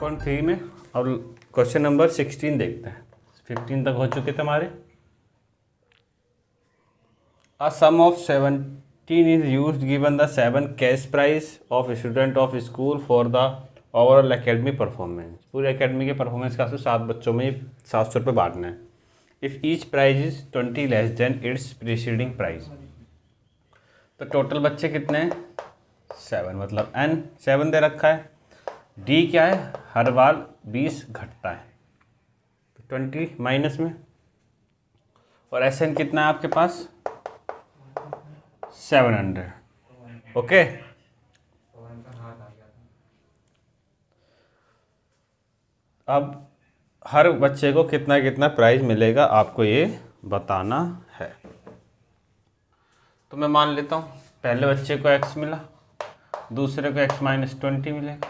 1.3 में। और question number 16 देखते हैं। 15 तक हो चुके थे हमारे। A sum of 17 is used given the 7 cash prize of student of school for the overall academic performance। पूरे एकेडमी के परफॉर्मेंस का 7 बच्चों में 700 रुपये बांटना है। If each prize is 20 less than its preceding prize. तो टोटल बच्चे कितने हैं? 7, मतलब n 7 दे रखा है। d क्या है? हर बार 20 घटता है, तो 20 माइनस में। और SN कितना है आपके पास? 700। ओके, अब हर बच्चे को कितना कितना प्राइज मिलेगा आपको ये बताना है। तो मैं मान लेता हूँ पहले बच्चे को x मिला, दूसरे को x माइनस 20 मिलेगा,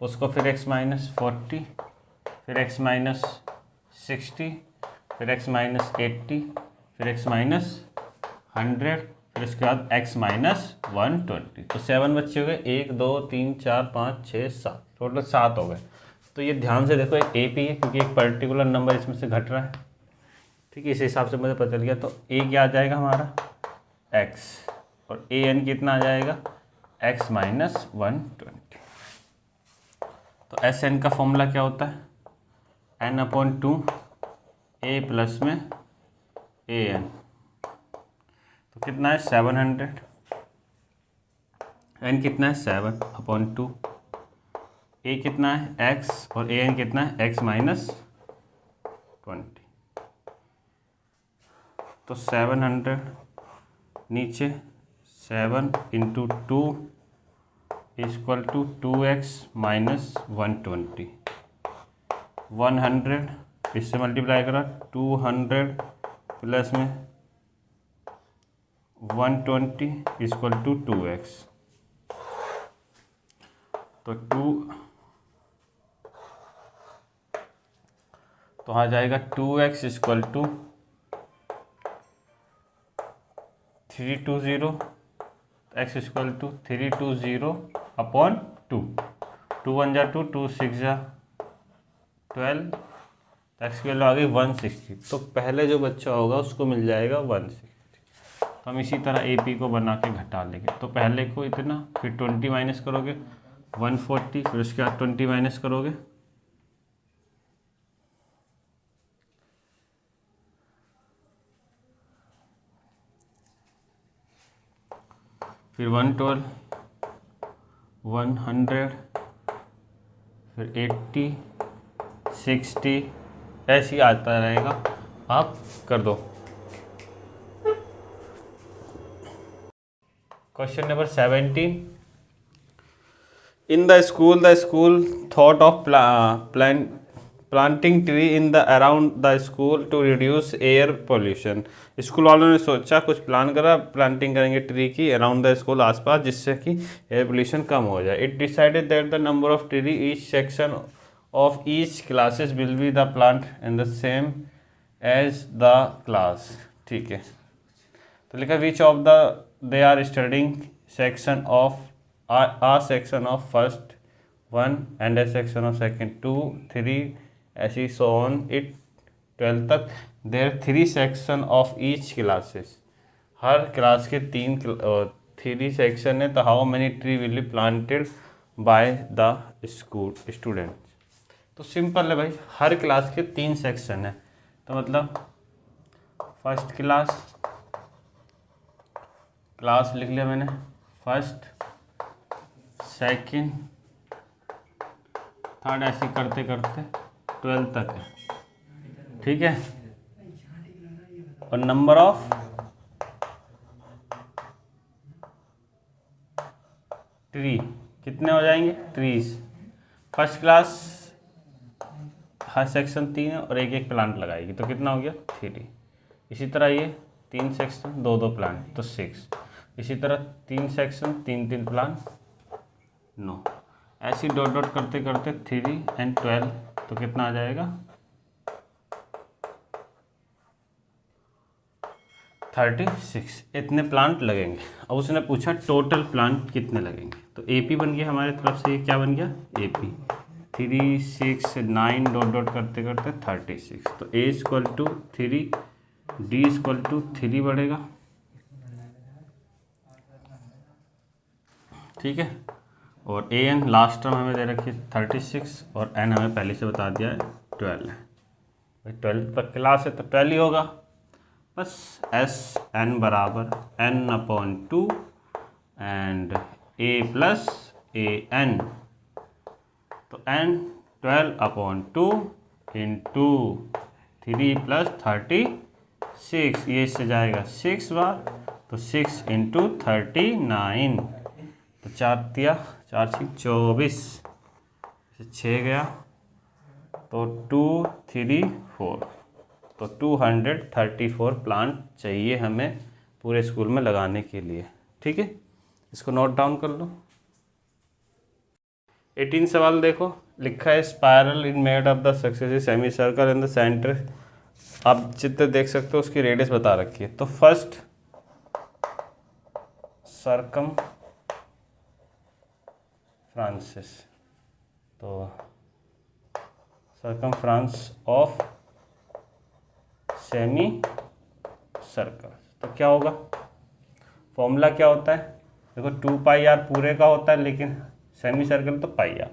उसको फिर x माइनस 40, फिर x माइनस 60, फिर x माइनस 80, फिर x माइनस 100, फिर इसके बाद x माइनस 120। तो 7 बच्चे हो गए, 1 2 3 4 5 6 7, टोटल 7 हो गए। तो ये ध्यान से देखो, एक AP है क्योंकि एक पर्टिकुलर नंबर इसमें से घट रहा है। ठीक है, इस हिसाब से मुझे पता चल गया। तो A क्या आ जाएगा हमारा? x, और AN कितना आ जाएगा? x minus 120। तो SN का फॉर्मूला क्या होता है? n/2 A प्लस में AN। तो कितना है? 700। n कितना है? 7/2। A कितना है? x, और AN कितना है? x minus 20। तो 700 नीचे 7 into 2 equal to 2x minus 120। 100 इससे मल्टीप्लाई करा, 200 प्लस में 120 इक्वल टू 2x। तो आ जाएगा 2x equal to 320, x equal to 320/2। 2 1 जा 2, 2 6 जा 12, x की वैल्यू आ गई 160। तो पहले जो बच्चा होगा उसको मिल जाएगा 160। तो हम इसी तरह AP को बना के घटा लेंगे। तो पहले को इतना, फिर 20 माइनस करोगे 140, फिर उसके बाद 20 माइनस करोगे फिर 112, 100, फिर 80, 60, ऐसे ही आता रहेगा। आप कर दो। Question number 17। In the school thought of planting tree in the around the school to reduce air pollution। School वालों ने सोचा, कुछ प्लान करा, प्लांटिंग करेंगे ट्री की अराउंड द स्कूल, आसपास, जिससे कि एयर पोल्यूशन कम हो जाए। It decided that the number of tree each section of each classes will be the plant in the same age the class. ठीक है, तो लिखा which of the they are studying section of a section of first 1 and a section of second 2 3 ऐसी so on it 12 तक। there 3 section of each classes। Her class के 3 section है। तो how many tree will be planted by the school students। तो simple है भाई, हर class के 3 section है। तो मतलब फर्स्ट क्लास लिख लिया मैंने, फर्स्ट सेकेंड थर्ड, ऐसे करते करते 12 तक है। ठीक है, और नंबर ऑफ ट्री कितने हो जाएंगे? ट्रीज। फर्स्ट क्लास हर सेक्शन 3 है और एक एक प्लांट लगाएगी, तो कितना हो गया? 3। इसी तरह ये 3 सेक्शन 2 प्लांट, तो 6। इसी तरह 3 सेक्शन 3 प्लांट 9। ऐसे डॉट डॉट करते करते 3 and 12, तो कितना आ जाएगा? 36। इतने प्लांट लगेंगे। अब उसने पूछा टोटल प्लांट कितने लगेंगे। तो AP बन गया हमारे तरफ से, ये क्या बन गया? AP 3 6 9 डॉट डॉट करते करते 36। तो a equal to 3, d equal to 3 बढ़ेगा, ठीक है। और ए एन लास्ट टर्म हमें दे रखी है 36 और एन हमें पहले से बता दिया है 12 है। भाई 12 तक क्लास है तो 12 ही होगा। बस एस एन बराबर n/2 and a plus A N. तो n 12/2 इंटू 3 प्लस 36, ये इससे जाएगा 6 बार, तो 6 इंटू 39, तो 4 दिया 4 6 24, 6 गया तो 2 3 4, तो 234 प्लांट चाहिए हमें पूरे स्कूल में लगाने के लिए, ठीक है। इसको नोट डाउन कर लो। 18 सवाल देखो, लिखा है spiral in made of the successive semi circle in the centre. आप चित्र देख सकते हो, उसकी रेडियस बता रखी है। तो फर्स्ट सर्कम फ्रांसिस, तो सरकमफ्रेंस ऑफ सेमी सर्कल, तो क्या होगा, फॉर्मूला क्या होता है, देखो 2πr पूरे का होता है, लेकिन सेमी सर्कल तो πr,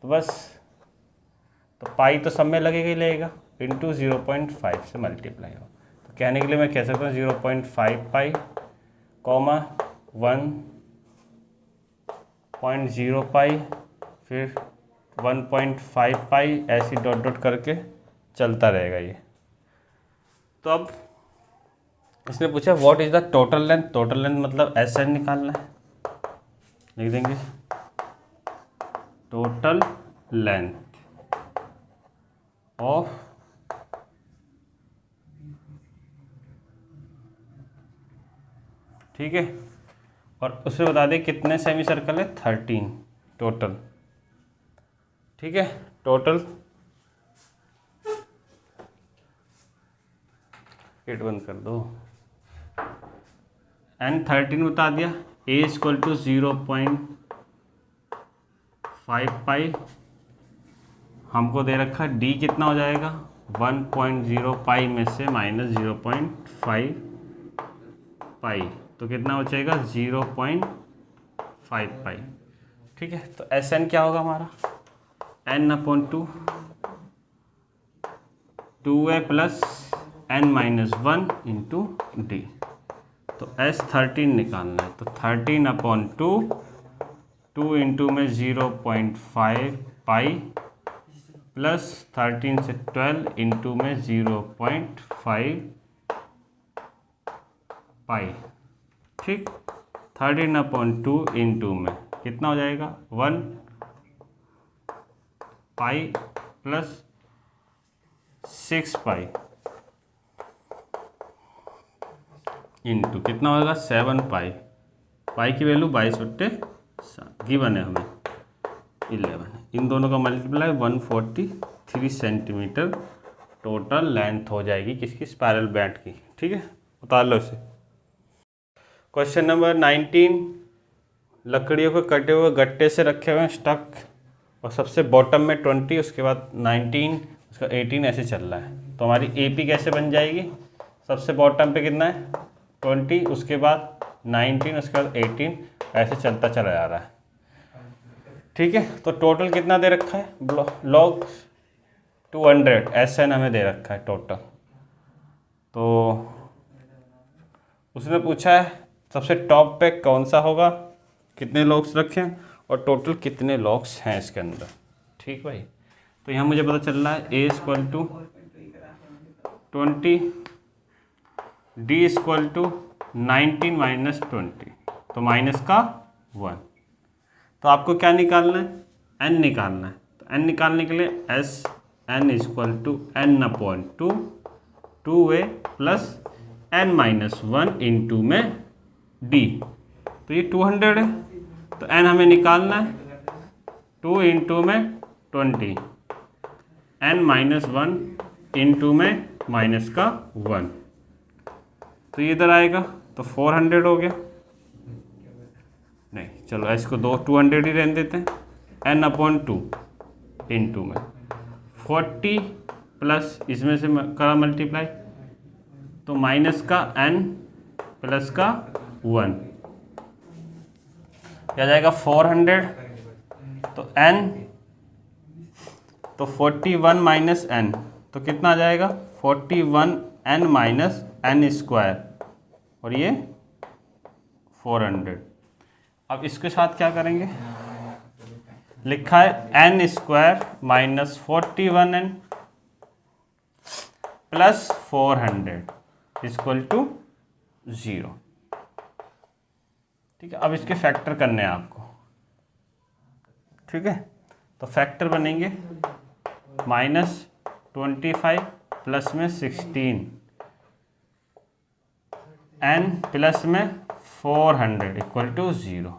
तो बस तो पाई तो सब में लगेगा ही लगेगा, इंटू 0.5 से मल्टीप्लाई हो। तो कहने के लिए मैं कह सकता हूँ 0.5 पाई कॉमा 1.0 पाई, फिर 1.5 पाई, ऐसी डॉट डॉट करके चलता रहेगा ये। तो अब इसने पूछा what is the total length, total length मतलब एस एन निकालना है, लिख देंगे टोटल लेंथ ऑफ ठीक है, और उसे बता दें कितने सेमी सर्कल है, 13 टोटल, ठीक है। टोटल गेट बंद कर दो, एन 13 बता दिया, ए इक्वल टू 0.5 पाई, हमको दे रखा डी कितना हो जाएगा 1.0 पाई में से माइनस 0.5 पाई, तो कितना बचेगा 0.5 पाई, ठीक है। तो एस एन क्या होगा हमारा n/2 2a plus n-1 into D. तो S13 निकालना है, तो 13/2 2 इंटू में 0.5 पाई प्लस 13 से 12 इंटू में 0.5 पाई, ठीक। 13/2 इंटू में कितना हो जाएगा 1 पाई प्लस 6 पाई इंटू कितना होगा 7 पाई, पाई की वैल्यू 22/7 गिवन है हमें 11, इन दोनों का मल्टीप्लाई 143 सेंटीमीटर टोटल लेंथ हो जाएगी किसकी, स्पायरल बैट की, ठीक है। उतार लो इसे। क्वेश्चन नंबर 19, लकड़ियों को कटे हुए गट्टे से रखे हुए स्टक, और सबसे बॉटम में 20, उसके बाद 19, उसका 18 ऐसे चल रहा है। तो हमारी AP कैसे बन जाएगी, सबसे बॉटम पे कितना है 20, उसके बाद 19, उसके बाद 18, ऐसे चलता चला जा रहा है, ठीक है। तो टोटल कितना दे रखा है लॉग 200 SN हमें दे रखा है टोटल। तो उसने पूछा है सबसे टॉप पे कौन सा होगा, कितने लॉग्स रखें और टोटल कितने लॉग्स हैं इसके अंदर, ठीक भाई। तो यहाँ मुझे पता चल रहा है A equal to 20, D equal to 19 minus 20, तो माइनस का 1। तो आपको क्या निकालना है, N निकालना है। तो N निकालने के लिए S N equal to n/2 2a plus n-1 into में D, तो ये 200 है, तो n हमें निकालना है 2 इंटू में 20, n-1 इंटू में माइनस का 1, तो ये इधर आएगा, तो 400 हो गया, नहीं चलो इसको 200 ही रहने देते हैं, n/2 इंटू में 40 प्लस इसमें से करा मल्टीप्लाई, तो माइनस का n प्लस का 1 क्या जाएगा 400, तो n तो 41 माइनस n तो कितना आ जाएगा 41n माइनस n स्क्वायर, और ये 400। अब इसके साथ क्या करेंगे, लिखा है n square minus 41n plus 400 equal to 0। ठीक है, अब इसके फैक्टर करने हैं आपको। ठीक है, तो फैक्टर बनेंगे -25 प्लस में 16 n प्लस में 400 इक्वल टू 0।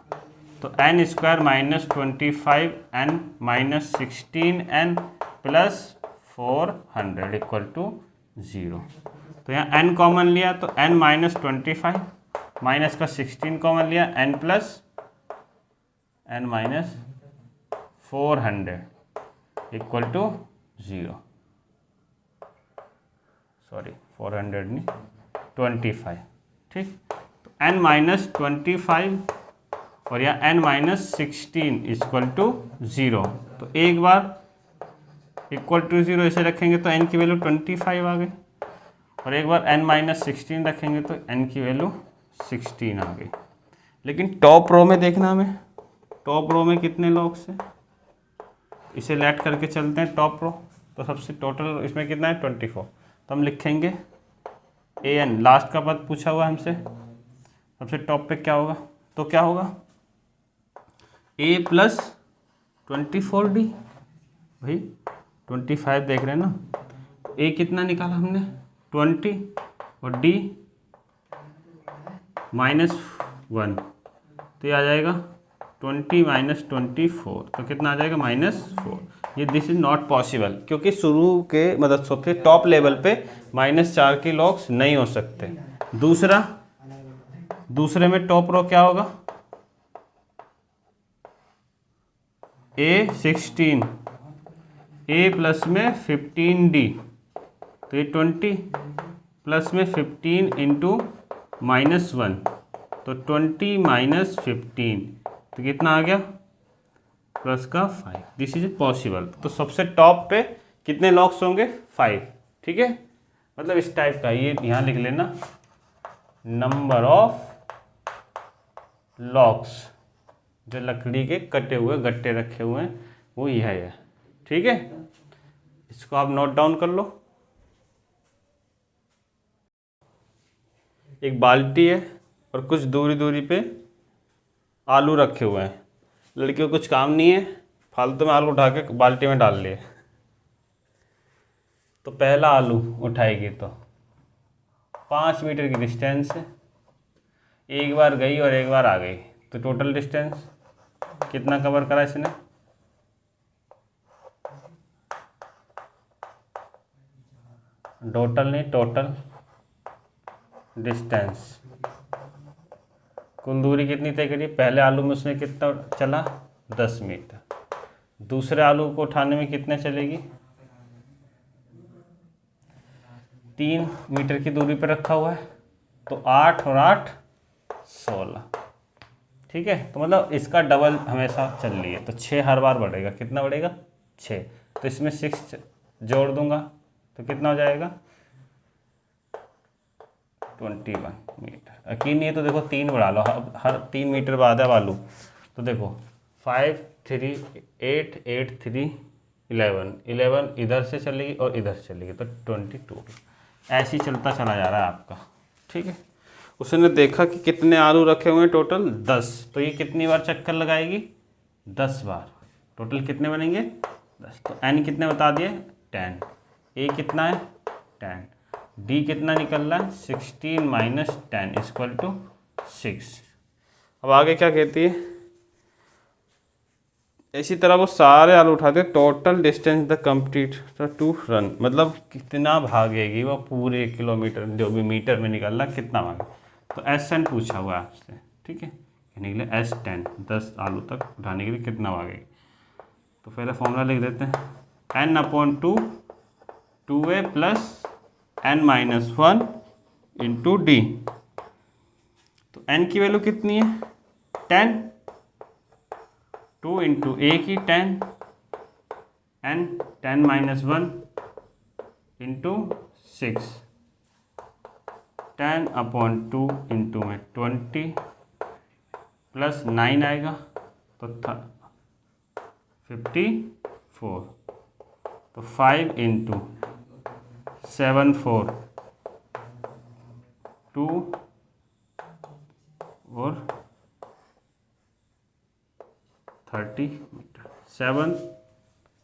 तो n square minus 25n minus 16n plus 400 equal to 0। तो यहाँ n कॉमन लिया तो n माइनस 25 माइनस का 16 कॉमन लिया, n plus n minus 400 equal to 0। Sorry 400 नहीं 25। ठीक, तो n माइनस 25 और यहाँ n माइनस 16 इक्वल टू 0। तो एक बार इक्वल टू 0 इसे रखेंगे तो n की वैल्यू 25 आ गई, और एक बार n माइनस 16 रखेंगे तो n की वैल्यू 16 आ गई। लेकिन टॉप रो में देखना हमें, टॉप रो में कितने लॉग्स हैं, इसे लेट करके चलते हैं टॉप रो। तो सबसे टोटल इसमें कितना है 24। तो हम लिखेंगे an, लास्ट का पद पूछा हुआ हमसे, सबसे टॉप पे क्या होगा, तो क्या होगा a प्लस 24d, भाई 25 देख रहे हैं ना, a कितना निकाला हमने 20 और d -1, तो ये आ जाएगा 20 माइनस 24, तो कितना आ जाएगा -4। ये दिस इज नॉट पॉसिबल, क्योंकि शुरू के मतलब सबसे टॉप लेवल पे -4 के लॉग्स नहीं हो सकते। दूसरे में टॉप रो क्या होगा, a16 a प्लस में 15d, तो ये 20 प्लस में 15 इंटू -1, तो 20 माइनस 15, तो कितना आ गया प्लस का 5। This is possible. तो सबसे टॉप पे कितने लॉक्स होंगे 5। ठीक है, मतलब इस टाइप का, ये यहाँ लिख लेना नंबर ऑफ लॉक्स, जो लकड़ी के कटे हुए गट्टे रखे हुए हैं वो यह है। ठीक है, इसको आप नोट डाउन कर लो। एक बाल्टी है और कुछ दूरी दूरी पे आलू रखे हुए हैं, लड़कियों को कुछ काम नहीं है, फालतू में आलू उठा के बाल्टी में डाल लिए। तो पहला आलू उठाएगी तो 5 मीटर की डिस्टेंस है, एक बार गई और एक बार आ गई, तो टोटल डिस्टेंस कितना कवर करा इसने, टोटल डिस्टेंस, कुल दूरी कितनी तय करी। पहले आलू में उसने कितना चला 10 मीटर, दूसरे आलू को उठाने में कितने चलेगी 3 मीटर की दूरी पर रखा हुआ है, तो 8 और 8 16। ठीक है, तो मतलब इसका डबल हमेशा चल रही है, तो 6 हर बार बढ़ेगा। कितना बढ़ेगा 6, तो इसमें 6 जोड़ दूंगा तो कितना हो जाएगा 21 मीटर। यकीन नहीं है तो देखो 3 बढ़ा लो, हर 3 मीटर बाद है आलू, तो देखो 5 3 8 8 3 11 इधर से चलेगी और इधर से चलेगी, तो 22। ऐसे ही चलता चला जा रहा है आपका। ठीक है, उसने देखा कि कितने आलू रखे हुए हैं टोटल 10, तो ये कितनी बार चक्कर लगाएगी 10 बार। टोटल कितने बनेंगे 10, तो n कितने बता दिए 10, a कितना है 10, d कितना निकल रहा है 16 माइनस 10 इक्वल टू 6। अब आगे क्या कहती है, इसी तरह वो सारे आलू उठाते हैं, total distance the complete to run, मतलब कितना भागेगी वो पूरे किलोमीटर, जो भी मीटर में निकल रहा कितना भागे। तो SN पूछा हुआ है आपसे। ठीक है, निकले S10 10 आलू तक उठाने के लिए कितना भागेगी, तो पहले फॉर्मूला लिख देते हैं n/2 2a plus n-1 into D. तो n की वैल्यू कितनी है 10, 2 इंटू ए की 10, n 10-1 इंटू 6, 10/2 इंटू में 20 प्लस 9 आएगा तो 54, तो 5 इंटू 7 4 2 और 30 मीटर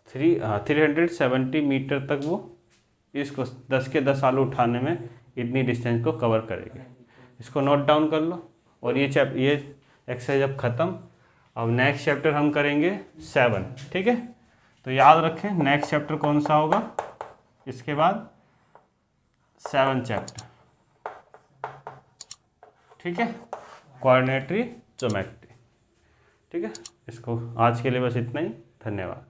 370 मीटर तक वो इसको 10 के 10 आलू उठाने में इतनी डिस्टेंस को कवर करेगी। इसको नोट डाउन कर लो। और ये एक्सरसाइज अब ख़त्म। अब नेक्स्ट चैप्टर हम करेंगे 7, ठीक है। तो याद रखें नेक्स्ट चैप्टर कौन सा होगा, इसके बाद 7 चैप्टर, ठीक है, कोऑर्डिनेटरी ज्योमेट्री, ठीक है। इसको आज के लिए बस इतना ही। धन्यवाद।